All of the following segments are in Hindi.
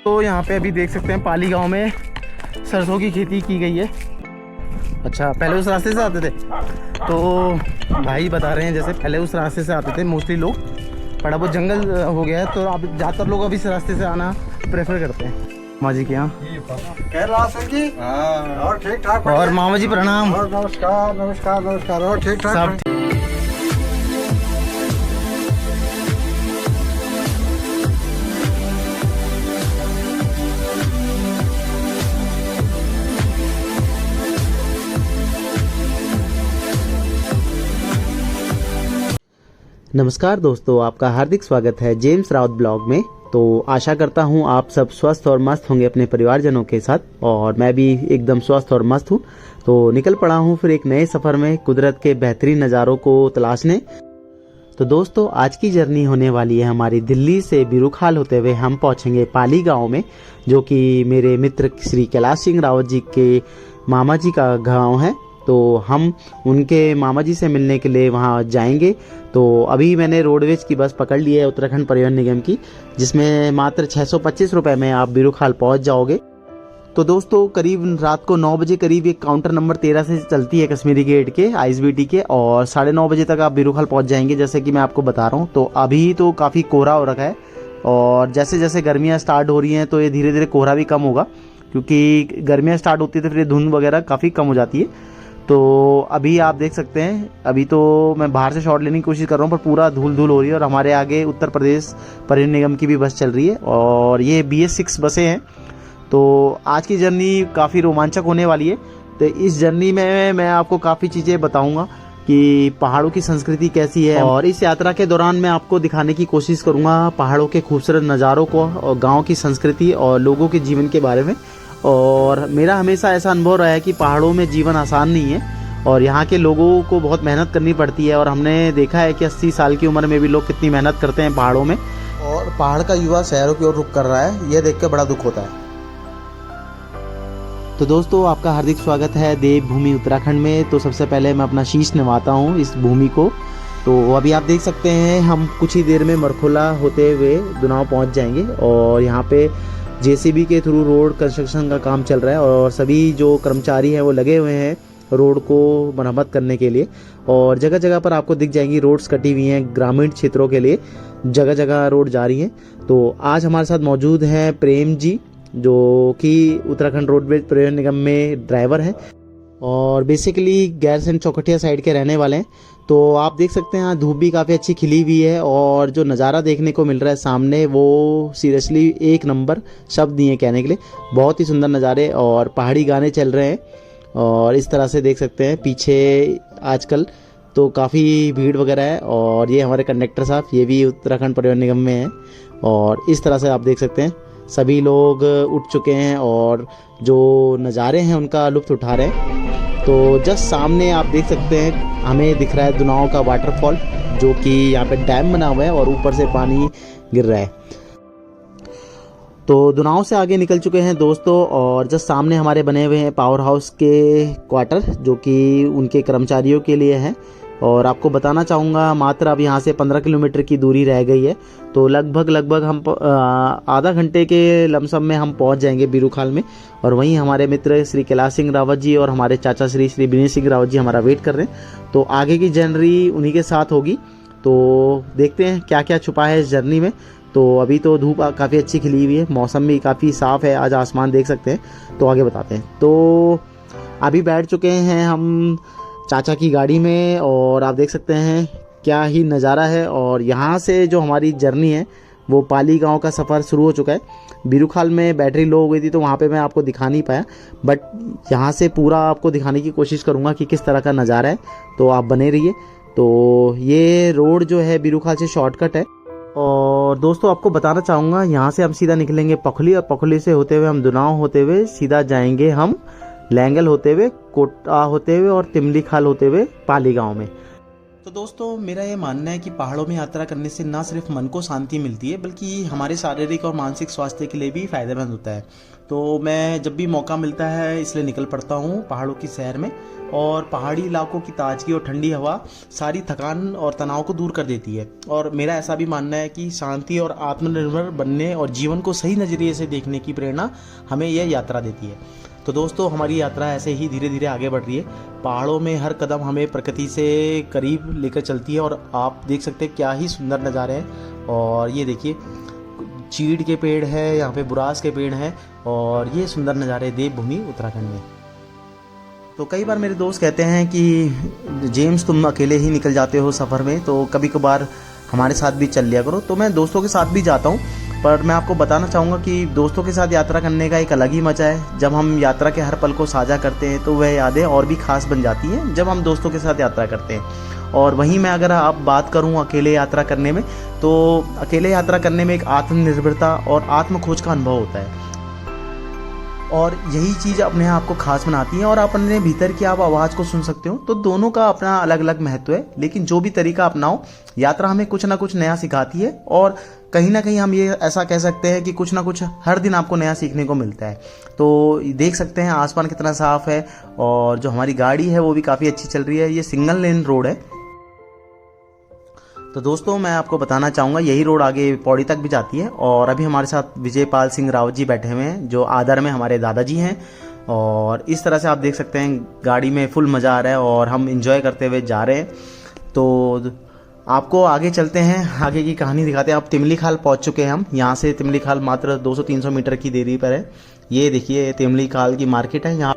तो यहाँ पे अभी देख सकते हैं पाली गांव में सरसों की खेती की गई है। अच्छा, पहले उस रास्ते से आते थे? तो भाई बता रहे हैं जैसे पहले उस रास्ते से आते थे मोस्टली लोग, बड़ा बहुत जंगल हो गया है तो अब ज़्यादातर लोग अभी इस रास्ते से आना प्रेफर करते हैं। मामा जी के यहाँ और ठीक ठाक। और मामा जी प्रणाम। और नमस्कार नमस्कार नमस्कार। और ठीक ठाक सब नमस्कार दोस्तों, आपका हार्दिक स्वागत है जेम्स राउत ब्लॉग में। तो आशा करता हूँ आप सब स्वस्थ और मस्त होंगे अपने परिवारजनों के साथ, और मैं भी एकदम स्वस्थ और मस्त हूँ। तो निकल पड़ा हूँ फिर एक नए सफ़र में कुदरत के बेहतरीन नज़ारों को तलाशने। तो दोस्तों, आज की जर्नी होने वाली है हमारी दिल्ली से बिरुखाल होते हुए हम पहुँचेंगे पाली गाँव में, जो कि मेरे मित्र श्री कैलाश सिंह रावत जी के मामा जी का गाँव है। तो हम उनके मामा जी से मिलने के लिए वहाँ जाएंगे। तो अभी मैंने रोडवेज की बस पकड़ ली है उत्तराखंड परिवहन निगम की, जिसमें मात्र 625 रुपये में आप बिरुखाल पहुँच जाओगे। तो दोस्तों, करीब रात को 9 बजे करीब एक काउंटर नंबर 13 से चलती है कश्मीरी गेट के आईएसबीटी के, और 9:30 बजे तक आप बिरुखाल पहुँच जाएंगे, जैसे कि मैं आपको बता रहा हूँ। तो अभी तो काफ़ी कोहरा हो रखा है, और जैसे जैसे गर्मियाँ स्टार्ट हो रही हैं तो ये धीरे धीरे कोहरा भी कम होगा, क्योंकि गर्मियाँ स्टार्ट होती है तो फिर धुंध वगैरह काफ़ी कम हो जाती है। तो अभी आप देख सकते हैं, अभी तो मैं बाहर से शॉट लेने की कोशिश कर रहा हूँ, पर पूरा धूल धूल हो रही है। और हमारे आगे उत्तर प्रदेश परिवहन निगम की भी बस चल रही है, और ये BS6 बसें हैं। तो आज की जर्नी काफ़ी रोमांचक होने वाली है। तो इस जर्नी में मैं आपको काफ़ी चीज़ें बताऊँगा कि पहाड़ों की संस्कृति कैसी है, और इस यात्रा के दौरान मैं आपको दिखाने की कोशिश करूँगा पहाड़ों के खूबसूरत नज़ारों को, और गाँव की संस्कृति और लोगों के जीवन के बारे में। और मेरा हमेशा ऐसा अनुभव रहा है कि पहाड़ों में जीवन आसान नहीं है, और यहाँ के लोगों को बहुत मेहनत करनी पड़ती है। और हमने देखा है कि 80 साल की उम्र में भी लोग कितनी मेहनत करते हैं पहाड़ों में, और पहाड़ का युवा शहरों की ओर रुख कर रहा है, यह देख के बड़ा दुख होता है। तो दोस्तों, आपका हार्दिक स्वागत है देवभूमि उत्तराखंड में। तो सबसे पहले मैं अपना शीश नवाता हूँ इस भूमि को। तो अभी आप देख सकते हैं हम कुछ ही देर में मरखोला होते हुए दुनाव पहुँच जाएंगे, और यहाँ पे JCB के थ्रू रोड कंस्ट्रक्शन का काम चल रहा है, और सभी जो कर्मचारी हैं वो लगे हुए हैं रोड को मरम्मत करने के लिए। और जगह जगह पर आपको दिख जाएंगी रोड्स कटी हुई हैं, ग्रामीण क्षेत्रों के लिए जगह जगह रोड जा रही हैं। तो आज हमारे साथ मौजूद हैं प्रेम जी, जो कि उत्तराखंड रोडवेज परिवहन निगम में ड्राइवर हैं, और बेसिकली गैरसैंण चौखटिया साइड के रहने वाले हैं। तो आप देख सकते हैं यहाँ धूप भी काफ़ी अच्छी खिली हुई है, और जो नज़ारा देखने को मिल रहा है सामने वो सीरियसली एक नंबर, शब्द नहीं है कहने के लिए। बहुत ही सुंदर नज़ारे, और पहाड़ी गाने चल रहे हैं, और इस तरह से देख सकते हैं पीछे आजकल तो काफ़ी भीड़ वगैरह है। और ये हमारे कंडक्टर साहब, ये भी उत्तराखंड परिवहन निगम में हैं, और इस तरह से आप देख सकते हैं सभी लोग उठ चुके हैं और जो नज़ारे हैं उनका लुत्फ़ उठा रहे हैं। तो जस्ट सामने आप देख सकते हैं हमें दिख रहा है दुनाव का वाटरफॉल, जो कि यहाँ पे डैम बना हुआ है और ऊपर से पानी गिर रहा है। तो दुनाव से आगे निकल चुके हैं दोस्तों, और जस्ट सामने हमारे बने हुए हैं पावर हाउस के क्वार्टर, जो कि उनके कर्मचारियों के लिए हैं। और आपको बताना चाहूँगा मात्र अब यहाँ से 15 किलोमीटर की दूरी रह गई है। तो लगभग हम आधा घंटे के लमसम में हम पहुँच जाएंगे बिरुखाल में। और वहीं हमारे मित्र श्री कैलाश सिंह रावत जी और हमारे चाचा श्री विनय सिंह रावत जी हमारा वेट कर रहे हैं। तो आगे की जर्नी उन्हीं के साथ होगी। तो देखते हैं क्या क्या छुपा है इस जर्नी में। तो अभी तो धूप काफ़ी अच्छी खिली हुई है, मौसम भी काफ़ी साफ़ है, आज आसमान देख सकते हैं। तो आगे बताते हैं। तो अभी बैठ चुके हैं हम चाचा की गाड़ी में, और आप देख सकते हैं क्या ही नज़ारा है। और यहाँ से जो हमारी जर्नी है वो पाली गांव का सफ़र शुरू हो चुका है। बिरुखाल में बैटरी लो हो गई थी तो वहाँ पे मैं आपको दिखा नहीं पाया, बट यहाँ से पूरा आपको दिखाने की कोशिश करूँगा कि किस तरह का नज़ारा है। तो आप बने रहिए। तो ये रोड जो है बिरुखाल से शॉर्टकट है। और दोस्तों, आपको बताना चाहूँगा यहाँ से हम सीधा निकलेंगे पखली, और पखली से होते हुए हम दुनाव होते हुए सीधा जाएंगे हम लैंगल होते हुए, कोटा होते हुए और तिमली खाल होते हुए पाली गांव में। तो दोस्तों मेरा ये मानना है कि पहाड़ों में यात्रा करने से ना सिर्फ मन को शांति मिलती है बल्कि हमारे शारीरिक और मानसिक स्वास्थ्य के लिए भी फायदेमंद होता है। तो मैं जब भी मौका मिलता है इसलिए निकल पड़ता हूँ पहाड़ों की सैर में। और पहाड़ी इलाकों की ताजगी और ठंडी हवा सारी थकान और तनाव को दूर कर देती है। और मेरा ऐसा भी मानना है कि शांति और आत्मनिर्भर बनने और जीवन को सही नज़रिए से देखने की प्रेरणा हमें यह यात्रा देती है। तो दोस्तों हमारी यात्रा ऐसे ही धीरे धीरे आगे बढ़ रही है। पहाड़ों में हर कदम हमें प्रकृति से करीब लेकर चलती है और आप देख सकते हैं क्या ही सुंदर नज़ारे हैं। और ये देखिए चीड़ के पेड़ है, यहाँ पे बुरास के पेड़ हैं और ये सुंदर नज़ारे देवभूमि उत्तराखंड में। तो कई बार मेरे दोस्त कहते हैं कि जेम्स तुम अकेले ही निकल जाते हो सफ़र में, तो कभी कभार हमारे साथ भी चल लिया करो। तो मैं दोस्तों के साथ भी जाता हूँ, पर मैं आपको बताना चाहूँगा कि दोस्तों के साथ यात्रा करने का एक अलग ही मज़ा है। जब हम यात्रा के हर पल को साझा करते हैं तो वह यादें और भी खास बन जाती हैं जब हम दोस्तों के साथ यात्रा करते हैं। और वहीं मैं अगर आप बात करूँ अकेले यात्रा करने में, तो अकेले यात्रा करने में एक आत्मनिर्भरता और आत्म खोज का अनुभव होता है और यही चीज़ अपने आप को खास बनाती है। और आप अपने भीतर की आप आवाज़ को सुन सकते हो। तो दोनों का अपना अलग अलग महत्व है, लेकिन जो भी तरीका अपनाओ यात्रा हमें कुछ ना कुछ नया सिखाती है। और कहीं ना कहीं हम ये ऐसा कह सकते हैं कि कुछ ना कुछ हर दिन आपको नया सीखने को मिलता है। तो देख सकते हैं आसमान कितना साफ़ है और जो हमारी गाड़ी है वो भी काफ़ी अच्छी चल रही है। ये सिंगल लेन रोड है। तो दोस्तों मैं आपको बताना चाहूँगा यही रोड आगे पौड़ी तक भी जाती है। और अभी हमारे साथ विजयपाल सिंह रावत जी बैठे हुए हैं जो आदर में हमारे दादाजी हैं। और इस तरह से आप देख सकते हैं गाड़ी में फुल मज़ा आ रहा है और हम इंजॉय करते हुए जा रहे हैं। तो आपको आगे चलते हैं, आगे की कहानी दिखाते हैं। आप तिमली खाल पहुँच चुके हैं हम। यहाँ से तिमली खाल मात्र 200-300 मीटर की दूरी पर है। ये देखिए तिमली खाल की मार्केट है यहाँ।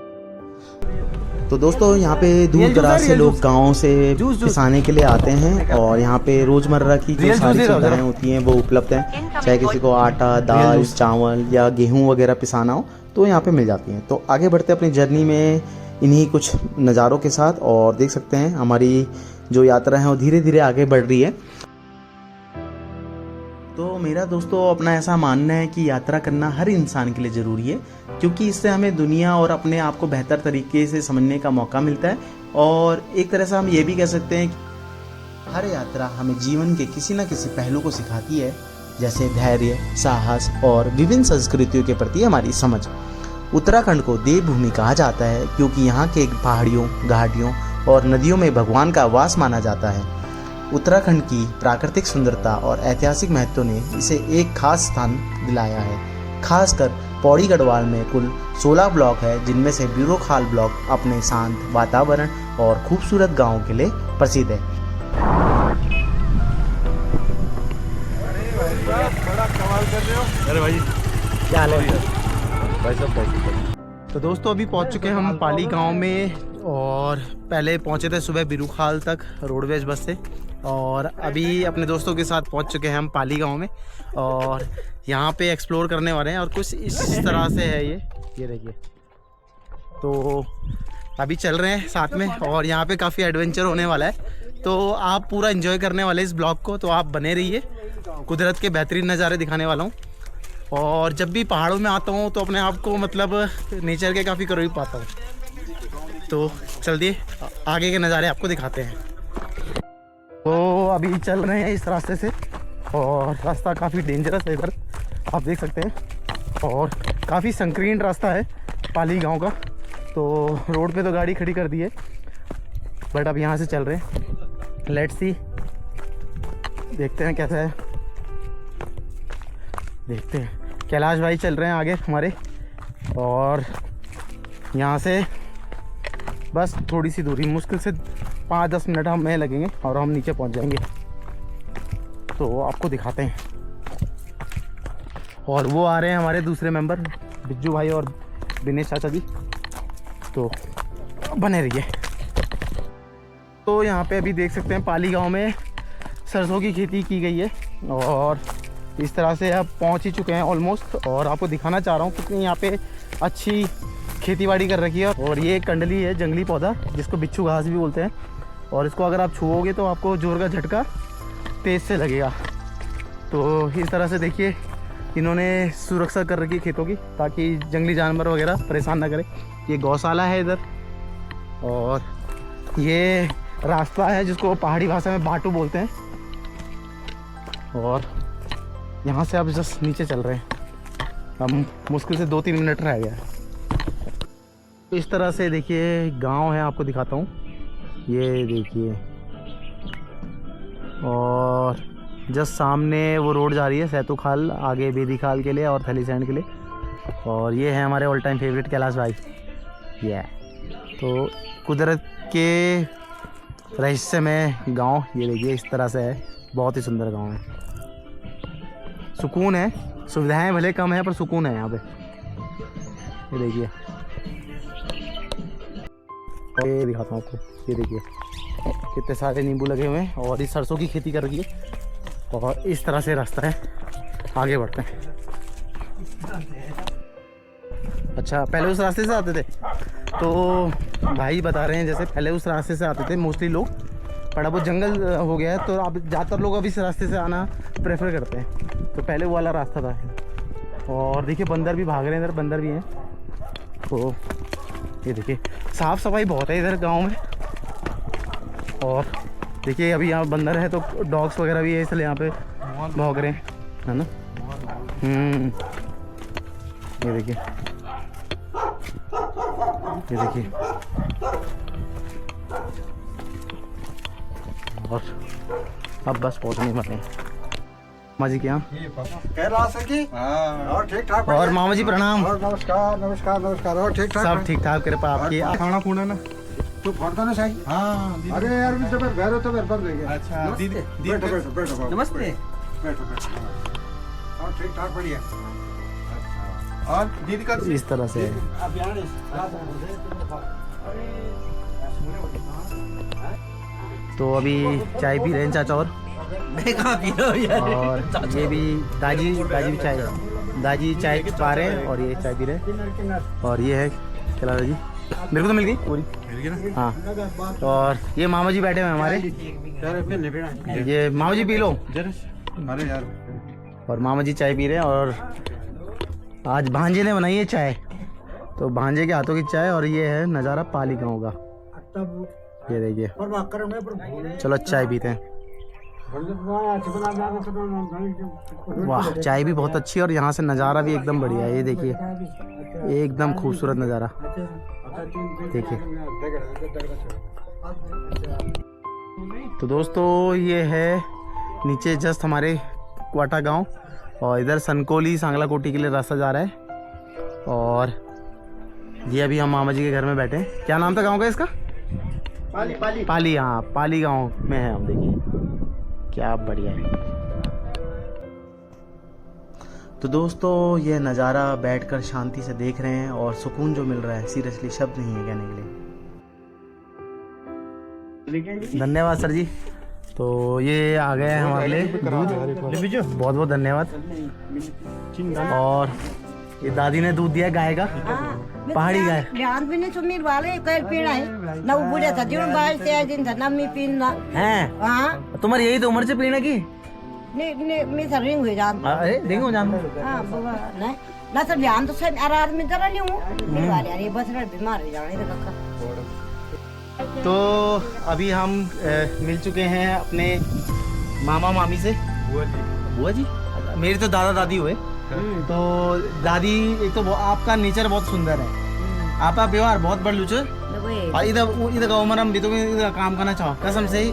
तो दोस्तों यहाँ पे दूर दराज से लोग गाँव से पिसाने के लिए आते हैं और यहाँ पे रोजमर्रा की जो सारी सुविधाएं होती हैं वो उपलब्ध हैं। चाहे किसी को आटा, दाल, चावल या गेहूँ वगैरह पिसाना हो तो यहाँ पे मिल जाती हैं। तो आगे बढ़ते हैं अपनी जर्नी में इन्हीं कुछ नज़ारों के साथ। और देख सकते हैं हमारी जो यात्रा है वो धीरे धीरे आगे बढ़ रही है। तो मेरा दोस्तों अपना ऐसा मानना है कि यात्रा करना हर इंसान के लिए ज़रूरी है, क्योंकि इससे हमें दुनिया और अपने आप को बेहतर तरीके से समझने का मौका मिलता है। और एक तरह से हम ये भी कह सकते हैं कि हर यात्रा हमें जीवन के किसी न किसी पहलू को सिखाती है, जैसे धैर्य, साहस और विभिन्न संस्कृतियों के प्रति हमारी समझ। उत्तराखंड को देवभूमि कहा जाता है क्योंकि यहाँ के पहाड़ियों, घाटियों और नदियों में भगवान का वास माना जाता है। उत्तराखंड की प्राकृतिक सुंदरता और ऐतिहासिक महत्व ने इसे एक खास स्थान दिलाया है। खासकर पौड़ी गढ़वाल में कुल 16 ब्लॉक है, जिनमें से ब्यूरोखाल ब्लॉक अपने शांत वातावरण और खूबसूरत गांवों के लिए प्रसिद्ध है। बड़ा कमाल कर रहे हो। अरे भाई क्या हाल है भाई सब? तो दोस्तों अभी पहुंच चुके हैं हम पाली गांव में। और पहले पहुंचे थे सुबह बिरूखाल तक रोडवेज बस से, और अभी अपने दोस्तों के साथ पहुंच चुके हैं हम पाली गांव में। और यहाँ पे एक्सप्लोर करने वाले हैं और कुछ इस तरह से है ये देखिए। तो अभी चल रहे हैं साथ में और यहाँ पे काफ़ी एडवेंचर होने वाला है। तो आप पूरा एंजॉय करने वाले इस ब्लॉग को, तो आप बने रहिए। कुदरत के बेहतरीन नज़ारे दिखाने वाला हूँ। और जब भी पहाड़ों में आता हूँ तो अपने आप को मतलब नेचर के काफ़ी करीब पाता हूँ। तो चलिए आगे के नज़ारे आपको दिखाते हैं। तो अभी चल रहे हैं इस रास्ते से और रास्ता काफ़ी डेंजरस है इधर, आप देख सकते हैं। और काफ़ी संकीर्ण रास्ता है पाली गांव का। तो रोड पे तो गाड़ी खड़ी कर दी है, बट अब यहाँ से चल रहे हैं। लेट्स सी, देखते हैं कैसा है, देखते हैं। कैलाश भाई चल रहे हैं आगे हमारे, और यहाँ से बस थोड़ी सी दूरी, मुश्किल से 5-10 मिनट हमें लगेंगे और हम नीचे पहुँच जाएंगे। तो आपको दिखाते हैं। और वो आ रहे हैं हमारे दूसरे मेंबर बिज्जू भाई और दिनेश चाचा जी, तो बने रहिए। तो यहाँ पे अभी देख सकते हैं पाली गांव में सरसों की खेती की गई है और इस तरह से अब पहुँच ही चुके हैं ऑलमोस्ट। और आपको दिखाना चाह रहा हूँ कितनी यहाँ पे अच्छी खेतीबाड़ी कर रखी है। और ये एक कंडली है, जंगली पौधा जिसको बिच्छू घास भी बोलते हैं। और इसको अगर आप छुओगे तो आपको जोर का झटका तेज़ से लगेगा। तो इस तरह से देखिए इन्होंने सुरक्षा कर रखी है खेतों की, ताकि जंगली जानवर वगैरह परेशान ना करे। ये गौशाला है इधर, और ये रास्ता है जिसको पहाड़ी भाषा में बाटू बोलते हैं। और यहाँ से अब जस्ट नीचे चल रहे हैं। हम मुश्किल से 2-3 मिनट रह गया है। इस तरह से देखिए गांव है, आपको दिखाता हूँ। ये देखिए, और जस्ट सामने वो रोड जा रही है सैतू खाल, आगे बेदी खाल के लिए और थली सैंड के लिए। और ये है हमारे ऑल टाइम फेवरेट कैलाश भाई। ये तो कुदरत के रहस्यमय गांव, ये देखिए इस तरह से है। बहुत ही सुंदर गांव है, सुकून है। सुविधाएं भले कम है पर सुकून है यहाँ पे। ये देखिए, ये दिखाता हूँ आपको। ये देखिए कितने सारे नींबू लगे हुए हैं और इस सरसों की खेती कर रही है। और इस तरह से रास्ता है, आगे बढ़ते हैं। अच्छा, पहले उस रास्ते से आते थे तो भाई बता रहे हैं जैसे पहले उस रास्ते से आते थे मोस्टली लोग, पर अब वो जंगल हो गया है तो अब ज़्यादातर लोग अब इस रास्ते से आना प्रेफर करते हैं। तो पहले वो वाला रास्ता था। और देखिए बंदर भी भाग रहे हैं, इधर बंदर भी हैं। तो ये देखिए साफ़ सफाई बहुत है इधर गांव में। और देखिए अभी यहाँ बंदर है तो डॉग्स वगैरह भी है, इसलिए यहाँ पे भाग रहे हैं, है ना। ये देखिए, ये देखिए। और अब बस पहुँचने वाले हैं मामा जी के यहाँ। कैलाश है जी। और ठीक ठाक। और मामा जी प्रणाम। और नमस्कार नमस्कार नमस्कार। और ठीक ठाक। सब ठीक ठाक, कृपा आपकी। खाना खूना ना तू फोड़ता ना सही। हाँ। अरे यार भी जब घर तो मेरे पर देंगे। अच्छा दीदी, बैठो बैठो बैठो। नमस्ते। बैठो बैठो। और ठीक ठाक बढ़िया। और दीदी का इस तरह से है। तो अभी चाय पी रहे हैं चाचा। और ये भी दाजी भी चाय पा रहे हैं और ये चाय पी रहे हैं। और ये है चला जी, मेरे को तो मिल गई पूरी, मिल गई ना। हाँ, और ये मामा जी बैठे हुए हैं हमारे। ये मामा जी पी लो। अरे यार, और मामा जी चाय पी रहे हैं। और आज भांजे ने बनाई है चाय, तो भांजे के हाथों की चाय। और ये है नज़ारा पाली गाँव का, ये देखिए। चलो चाय पीते हैं। वाह, चाय भी बहुत अच्छी है और यहाँ से नज़ारा भी एकदम बढ़िया है। ये देखिए एकदम खूबसूरत नज़ारा देखिए। तो दोस्तों ये है नीचे जस्ट हमारे क्वाटा गांव, और इधर सनकोली सांगला कोटी के लिए रास्ता जा रहा है। और ये अभी हम मामा जी के घर में बैठे हैं। क्या नाम था गांव का इसका? पाली। हाँ, पाली गांव में है हम। देखिए क्या बढ़िया है। तो दोस्तों ये नज़ारा बैठकर शांति से देख रहे हैं और सुकून जो मिल रहा है, सीरियसली शब्द नहीं है कहने के लिए। धन्यवाद सर जी। तो ये आ गए हैं हमारे लिए दूध, बहुत बहुत धन्यवाद। और ये दादी ने दूध दिया गाय का, पहाड़ी गाय। ध्यान भी नहीं सुमीर वाले कल पीना है ना, वो बुढ़ा था जीवन बाहर से आए दिन था ना, मैं पीना हैं। हाँ तुम्हारी यही तो उम्र से पीने की। ने मैं सर रिंग हुई जान। अरे देखो जान। हाँ बाबा नहीं ना सर, ध्यान तो सब आराध में जरा नहीं हूँ वाले यार, ये बस बीमार हो जाने तो कक्का। तो अभी हम मिल चुके हैं अपने मामा मामी से। बुआ जी मेरी तो दादा दादी हुए। तो दादी, एक तो आपका नेचर बहुत सुंदर है, आपका व्यवहार बहुत बढ़ लुचो। और इधर का उम्र हम भी तो इधर काम करना चाहो कसम से ही।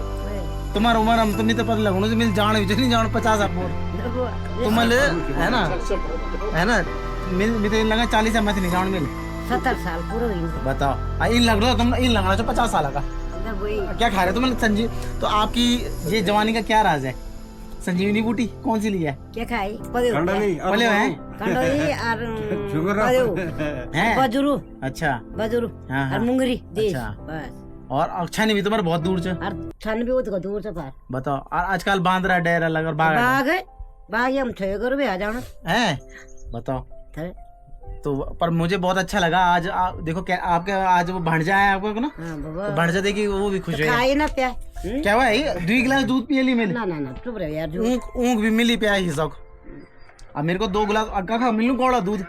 तुम्हारा उम्र हम तो नहीं तो पता लगो मिल जान नहीं जान 50 आप तुम है ना मिल भी तो लगा 40 मत नहीं जान मिल 70 साल पूरा हुई। बताओ इन लग रहा तुम इन लग रहा 50 साल का क्या खा रहे हो तुम संजीव? तो आपकी ये जवानी का क्या राज है? संजीवनी बूटी कौन सी ली है? क्या खाई? पले हैं बजुरु। अच्छा बजुरु हाँ, और मुंगरी देश अच्छा। बस। और छानी भी तुम्हारे बहुत दूर से। और छन भी वो तो दूर से पार। बताओ और आजकल बांद्रा डेरा लगा बाग है बाग हम थे करो भी आ जाना है। बताओ थे। तो पर मुझे बहुत अच्छा लगा आज। देखो क्या आपके आज वो भांजा है आपको ना। हाँ बाबा तो भांजा देखी वो भी खुश हुई। खाई ना प्या क्या हुआ है? 2 गिलास दूध पिए ली मिली। ना ना ना चुप रहे यार। ऊँग भी मिली पिया ही शौक। अब मेरे को 2 गिलास अक्का खा मिलू कौड़ा दूध।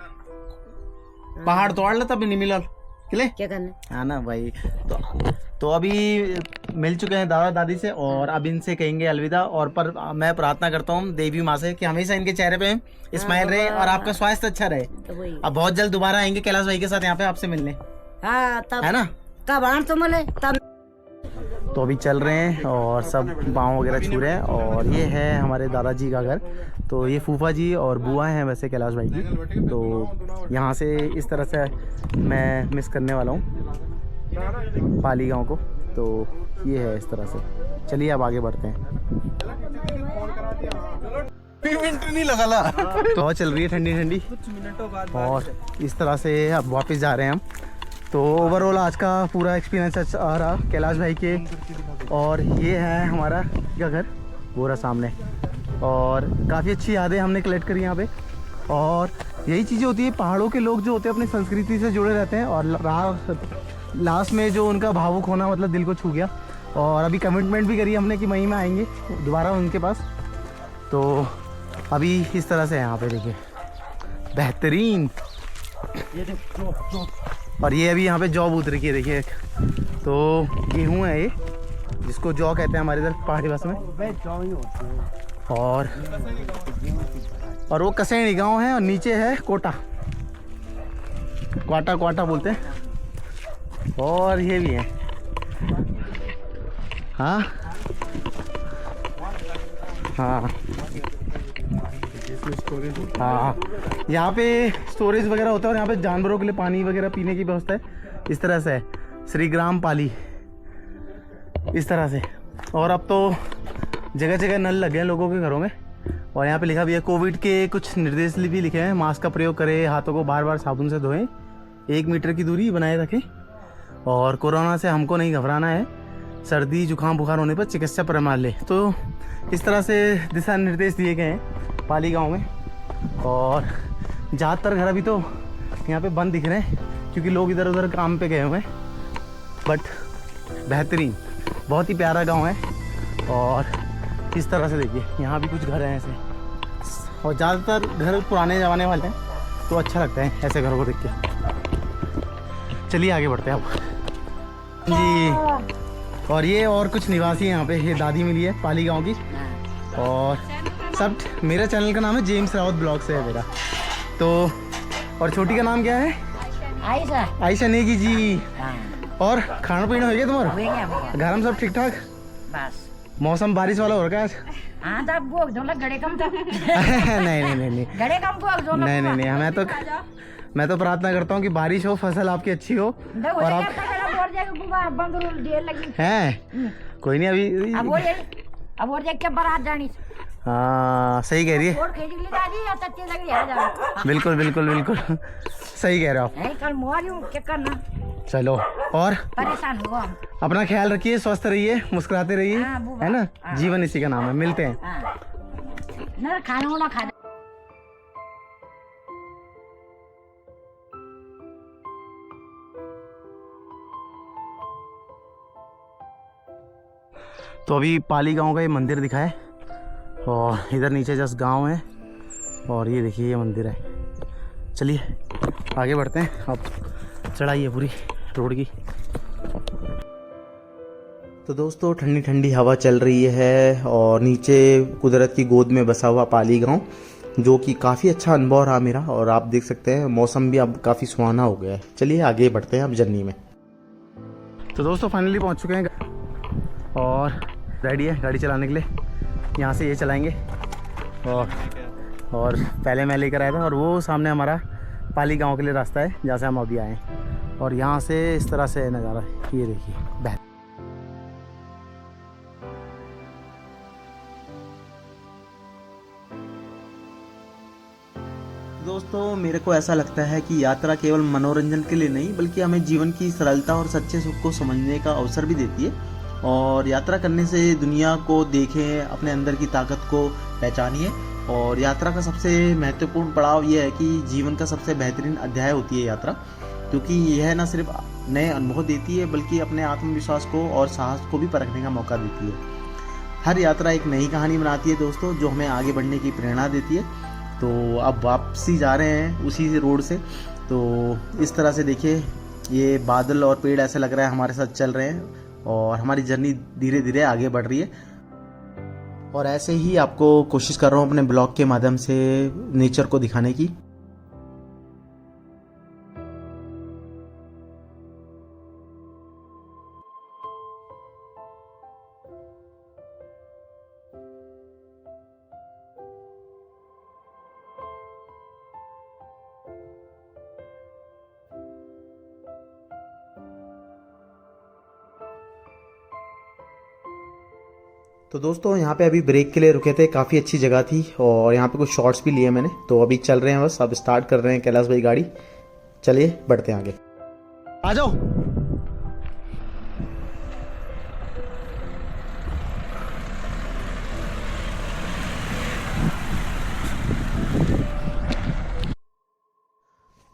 पहाड़ तोड़ ले तब नहीं मिला किले क्या करना। हाँ ना भाई। तो अभी मिल चुके हैं दादा दादी से और अब इनसे कहेंगे अलविदा। और पर मैं प्रार्थना करता हूँ देवी माँ से कि हमेशा इनके चेहरे पे स्माइल रहे और आपका स्वास्थ्य अच्छा रहे। तो वही अब बहुत जल्द दोबारा आएंगे कैलाश भाई के साथ यहाँ पे आपसे मिलने, हाँ तब है ना। तब आन तो मिले तब। तो अभी चल रहे हैं और सब पाँव वगैरह छू रहे हैं। और ये है हमारे दादाजी का घर। तो ये फूफा जी और बुआ हैं वैसे कैलाश भाई की। तो यहाँ से इस तरह से मैं मिस करने वाला हूँ पाली गांव को। तो ये है इस तरह से। चलिए अब आगे बढ़ते हैं। नहीं लगा तो चल रही है ठंडी ठंडी और इस तरह से अब वापस जा रहे हैं हम। तो ओवरऑल आज का पूरा एक्सपीरियंस अच्छा रहा कैलाश भाई के। और ये है हमारा क्या घर वो रहा सामने। और काफ़ी अच्छी यादें हमने कलेक्ट करी यहाँ पे। और यही चीज़ें होती है, पहाड़ों के लोग जो होते हैं अपनी संस्कृति से जुड़े रहते हैं। और लास्ट में जो उनका भावुक होना मतलब दिल को छू गया। और अभी कमिटमेंट भी करी हमने कि मई में आएंगे दोबारा उनके पास। तो अभी इस तरह से यहाँ पे देखिए बेहतरीन। और ये अभी यहाँ पे जौ उतर रखी है देखिए। तो गेहूँ है ये जिसको जौ कहते हैं हमारे इधर पहाड़ी भाषा में। और वो कसेणी गांव है और नीचे है कोटा, क्वाटा क्वाटा बोलते हैं। और ये भी है हाँ हाँ हाँ, यहाँ पे स्टोरेज वगैरह होता है और यहाँ पे जानवरों के लिए पानी वगैरह पीने की व्यवस्था है। इस तरह से है श्री ग्राम पाली इस तरह से। और अब तो जगह जगह नल लगे हैं लोगों के घरों में। और यहाँ पे लिखा भी है कोविड के कुछ निर्देश भी लिखे हैं। मास्क का प्रयोग करें, हाथों को बार बार साबुन से धोएं, 1 मीटर की दूरी बनाए रखें और कोरोना से हमको नहीं घबराना है, सर्दी जुकाम बुखार होने पर चिकित्सा परामर्श लें। तो इस तरह से दिशा निर्देश दिए गए हैं पाली गांव में। और ज़्यादातर घर अभी तो यहाँ पे बंद दिख रहे हैं क्योंकि लोग इधर उधर काम पे गए हुए हैं। बट बेहतरीन, बहुत ही प्यारा गांव है। और इस तरह से देखिए यहाँ भी कुछ घर हैं ऐसे। और ज़्यादातर घर पुराने ज़माने वाले हैं तो अच्छा लगता है ऐसे घरों को देख के। चलिए आगे बढ़ते हैं अब जी। और ये और कुछ निवासी हैं यहाँ पे। ये दादी मिली है पाली गांव की। और सब मेरा चैनल का नाम है जेम्स राउत ब्लॉग से है मेरा। तो और छोटी का नाम क्या है? आयशा। आयशा नेगी जी। हाँ। और खाना पीना हो गया तुम्हारा? हो गया घर में सब ठीक ठाक? बस मौसम बारिश वाला हो रखा है आज? हाँ तब वो जो लग गड़े कम था। नहीं गड़े कम को जो नहीं मैं तो प्रार्थना करता हूँ कि बारिश हो, फसल आपकी अच्छी हो। और आप हैं कोई नहीं अभी अब और क्या बारात जानी। हाँ सही कह रही है। बिल्कुल बिल्कुल बिल्कुल सही कह रहे हो आप। कल क्या करना। चलो और परेशान हुआ हम। अपना ख्याल रखिए, स्वस्थ रहिए, मुस्कुराते रहिए, है ना। जीवन इसी का नाम है। मिलते हैं। ना खाना वाना खा। तो अभी पाली गांव का ये मंदिर दिखा है और इधर नीचे जस्ट गांव है और ये देखिए ये मंदिर है। चलिए आगे बढ़ते हैं। अब चढ़ाई है पूरी रोड की। तो दोस्तों ठंडी ठंडी हवा चल रही है और नीचे कुदरत की गोद में बसा हुआ पाली गांव, जो कि काफ़ी अच्छा अनुभव रहा मेरा। और आप देख सकते हैं मौसम भी अब काफ़ी सुहाना हो गया है। चलिए आगे बढ़ते हैं अब जर्नी में। तो दोस्तों फाइनली पहुंच चुके हैं और रेडी है गाड़ी चलाने के लिए। यहाँ से ये चलाएंगे और पहले मैं लेकर आया था और वो सामने हमारा पाली गांव के लिए रास्ता है जहाँ से हम अभी आए हैं। और यहाँ से इस तरह से नज़ारा है, ये देखिए बेहतर। दोस्तों मेरे को ऐसा लगता है कि यात्रा केवल मनोरंजन के लिए नहीं बल्कि हमें जीवन की सरलता और सच्चे सुख को समझने का अवसर भी देती है। और यात्रा करने से दुनिया को देखें, अपने अंदर की ताकत को पहचानिए। और यात्रा का सबसे महत्वपूर्ण पड़ाव यह है कि जीवन का सबसे बेहतरीन अध्याय होती है यात्रा, क्योंकि यह न सिर्फ नए अनुभव देती है बल्कि अपने आत्मविश्वास को और साहस को भी परखने का मौका देती है। हर यात्रा एक नई कहानी बनाती है दोस्तों, जो हमें आगे बढ़ने की प्रेरणा देती है। तो अब वापसी जा रहे हैं उसी रोड से। तो इस तरह से देखिए ये बादल और पेड़ ऐसे लग रहा है हमारे साथ चल रहे हैं। और हमारी जर्नी धीरे धीरे आगे बढ़ रही है। और ऐसे ही आपको कोशिश कर रहा हूँ अपने ब्लॉग के माध्यम से नेचर को दिखाने की। तो दोस्तों यहाँ पे अभी ब्रेक के लिए रुके थे, काफ़ी अच्छी जगह थी और यहाँ पे कुछ शॉट्स भी लिए मैंने। तो अभी चल रहे हैं, बस अब स्टार्ट कर रहे हैं कैलाश भाई गाड़ी। चलिए बढ़ते हैं आगे। आ जाओ।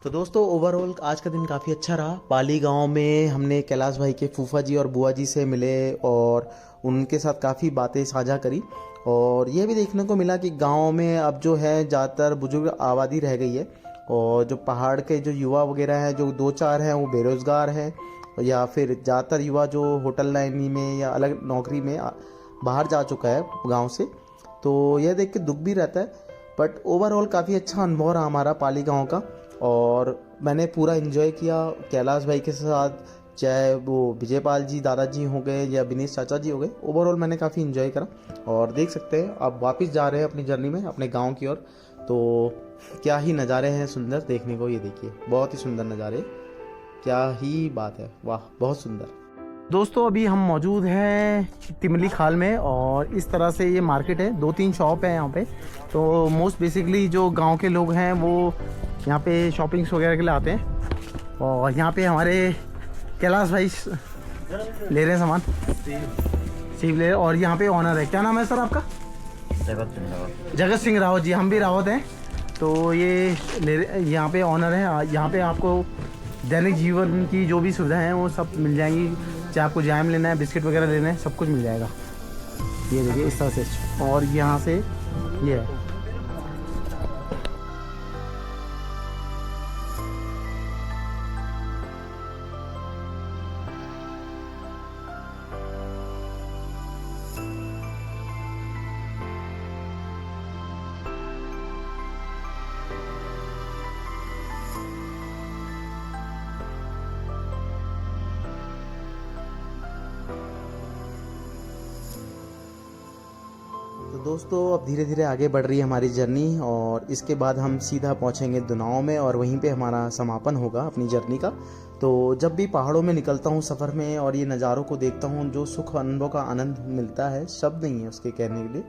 तो दोस्तों ओवरऑल आज का दिन काफ़ी अच्छा रहा। पाली गांव में हमने कैलाश भाई के फूफा जी और बुआ जी से मिले और उनके साथ काफ़ी बातें साझा करी। और यह भी देखने को मिला कि गांव में अब जो है ज़्यादातर बुजुर्ग आबादी रह गई है और जो पहाड़ के जो युवा वगैरह हैं, जो 2-4 हैं, वो बेरोज़गार हैं या फिर ज़्यादातर युवा जो होटल लाइन में या अलग नौकरी में बाहर जा चुका है गाँव से। तो यह देख के दुख भी रहता है, बट ओवरऑल काफ़ी अच्छा अनुभव रहा हमारा पाली गाँव का। और मैंने पूरा एंजॉय किया कैलाश भाई के साथ, चाहे वो विजयपाल जी दादाजी हो गए या विनेश चाचा जी हो गए। ओवरऑल मैंने काफ़ी एंजॉय करा। और देख सकते हैं अब वापस जा रहे हैं अपनी जर्नी में अपने गांव की ओर। तो क्या ही नज़ारे हैं सुंदर देखने को, ये देखिए बहुत ही सुंदर नज़ारे, क्या ही बात है, वाह बहुत सुंदर। दोस्तों अभी हम मौजूद हैं तिमली खाल में और इस तरह से ये मार्केट है, 2-3 शॉप है यहाँ पे। तो मोस्ट बेसिकली जो गांव के लोग हैं वो यहाँ पे शॉपिंग्स वगैरह के लिए आते हैं। और यहाँ पे हमारे कैलाश भाई ले रहे हैं सामान, सीव ले रहे। और यहाँ पे ऑनर है, क्या नाम है सर आपका? जगत सिंह रावत जी। हम भी रावत हैं। तो ये यहाँ पे ऑनर है। यहाँ पे आपको दैनिक जीवन की जो भी सुविधाएं हैं वो सब मिल जाएंगी। चाहे आपको जैम लेना है, बिस्किट वगैरह लेना है, सब कुछ मिल जाएगा। ये देखिए इस तरह से। और यहाँ से ये है, तो दोस्तों अब धीरे धीरे आगे बढ़ रही है हमारी जर्नी और इसके बाद हम सीधा पहुंचेंगे दुनाव में और वहीं पे हमारा समापन होगा अपनी जर्नी का। तो जब भी पहाड़ों में निकलता हूं सफ़र में और ये नज़ारों को देखता हूं, जो सुख अनुभव का आनंद मिलता है शब्द नहीं है उसके कहने के लिए।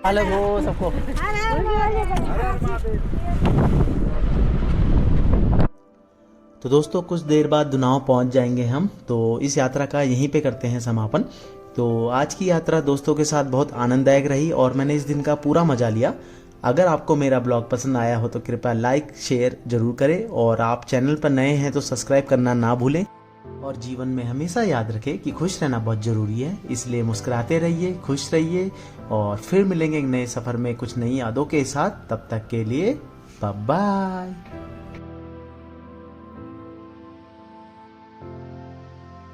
अलग हो सबको। तो दोस्तों कुछ देर बाद दुनाव पहुंच जाएंगे हम। तो इस यात्रा का यहीं पे करते हैं समापन। तो आज की यात्रा दोस्तों के साथ बहुत आनंददायक रही और मैंने इस दिन का पूरा मजा लिया। अगर आपको मेरा ब्लॉग पसंद आया हो तो कृपया लाइक शेयर जरूर करें और आप चैनल पर नए हैं तो सब्सक्राइब करना ना भूलें। और जीवन में हमेशा याद रखें कि खुश रहना बहुत ज़रूरी है, इसलिए मुस्कुराते रहिए, खुश रहिए और फिर मिलेंगे एक नए सफ़र में कुछ नई यादों के साथ। तब तक के लिए बाय बाय।